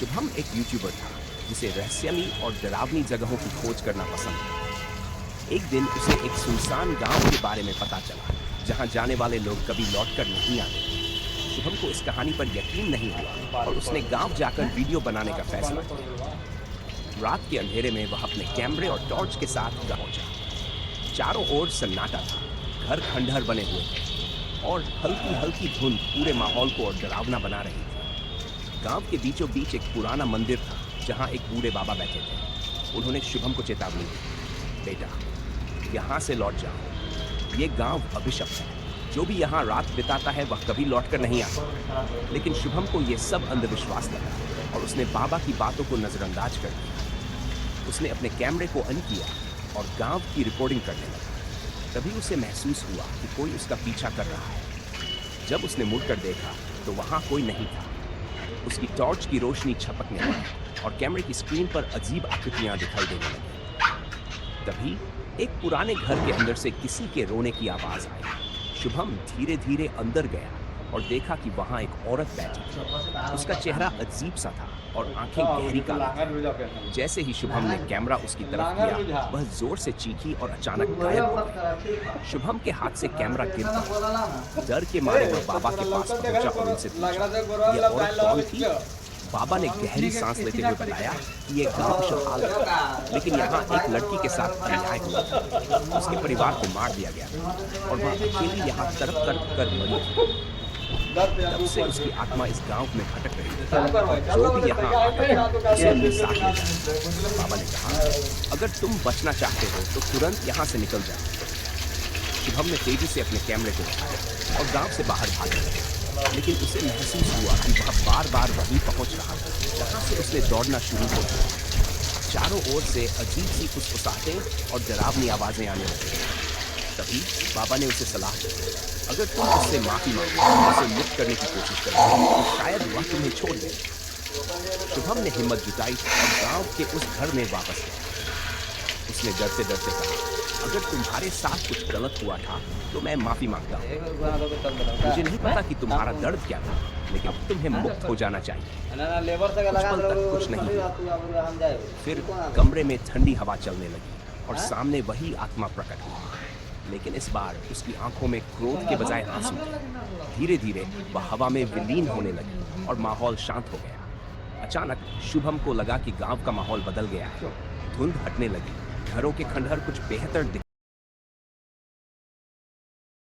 शुभम एक यूट्यूबर था जिसे रहस्यमयी और डरावनी जगहों की खोज करना पसंद था। एक दिन उसे एक सुनसान गांव के बारे में पता चला जहां जाने वाले लोग कभी लौटकर नहीं आते। शुभम को इस कहानी पर यकीन नहीं हुआ और उसने गांव जाकर वीडियो बनाने का फैसला किया। रात के अंधेरे में वह अपने कैमरे और टॉर्च के साथ पहुंचा। चारों ओर सन्नाटा था, घर खंडहर बने हुए थे और हल्की हल्की धुंध पूरे माहौल को और डरावना बना रही थी। गांव के बीचों बीच एक पुराना मंदिर था जहां एक बूढ़े बाबा बैठे थे। उन्होंने शुभम को चेतावनी दी, बेटा यहाँ से लौट जाओ, ये गांव अभिशप्त है। जो भी यहाँ रात बिताता है वह कभी लौटकर नहीं आता। लेकिन शुभम को यह सब अंधविश्वास लगा और उसने बाबा की बातों को नजरअंदाज कर दिया। उसने अपने कैमरे को ऑन किया और गांव की रिकॉर्डिंग करने लगा। तभी उसे महसूस हुआ कि कोई उसका पीछा कर रहा है। जब उसने मुड़कर देखा तो वहाँ कोई नहीं था। उसकी टॉर्च की रोशनी छपकने लगी और कैमरे की स्क्रीन पर अजीब आकृतियां दिखाई देने लगी। तभी एक पुराने घर के अंदर से किसी के रोने की आवाज आई। शुभम धीरे धीरे अंदर गया और देखा कि वहां एक औरत बैठी थी। उसका चेहरा अजीब सा था और आंखें गहरी काली थीं। जैसे ही शुभम ने कैमरा उसकी तरफ किया, वह जोर से चीखी और अचानक गायब हो गई। शुभम के हाथ से कैमरा गिर पड़ा। डर के मारे वह बाबा के पास पहुंचा और उनसे पूछा, यह औरत कौन थी? बाबा ने गहरी सांस लेते हुए बताया कि ये गांव खुशहाल है, लेकिन यहाँ एक लड़की के साथ अन्याय हुआ। उसके परिवार को मार दिया गया और वह अकेली यहाँ तड़प तड़प कर मरी थी। तब से उसकी आत्मा इस गांव में भटक रही थी। जो भी यहाँ आता है उसे अपने साथ ले जाए। बाबा ने कहा, अगर तुम बचना चाहते हो तो तुरंत यहाँ से निकल जाओ। शुभम ने तेजी से अपने कैमरे को उठाया और गांव से बाहर भागा। लेकिन उसे महसूस हुआ कि वह बार बार वहीं पहुंच रहा था जहां से उसने दौड़ना शुरू कर दिया। चारों ओर से अजीब सी फुसफुसाहटें और डरावनी आवाजें आने लगी। तभी बाबा ने उसे सलाह दी, अगर तुम उससे माफी मांगो, उसे मुक्त करने की कोशिश करो तो शायद वह तुम्हें छोड़ दे। शुभम ने हिम्मत जुटाई और गांव के उस घर में वापस गया। उसने डरते डरते कहा, अगर तुम्हारे साथ कुछ गलत हुआ था तो मैं माफी मांगता हूँ। मुझे नहीं पता कि तुम्हारा दर्द क्या था, लेकिन अब तुम्हें मुक्त हो जाना चाहिए। कुछ पल तक कुछ नहीं हुआ। फिर कमरे में ठंडी हवा चलने लगी और सामने वही आत्मा प्रकट हुई। लेकिन इस बार उसकी आंखों में क्रोध के बजाय आंसू थे। धीरे धीरे वह हवा में विलीन होने लगी और माहौल शांत हो गया। अचानक शुभम को लगा कि गांव का माहौल बदल गया है। धुंध हटने लगी, घरों के खंडहर कुछ बेहतर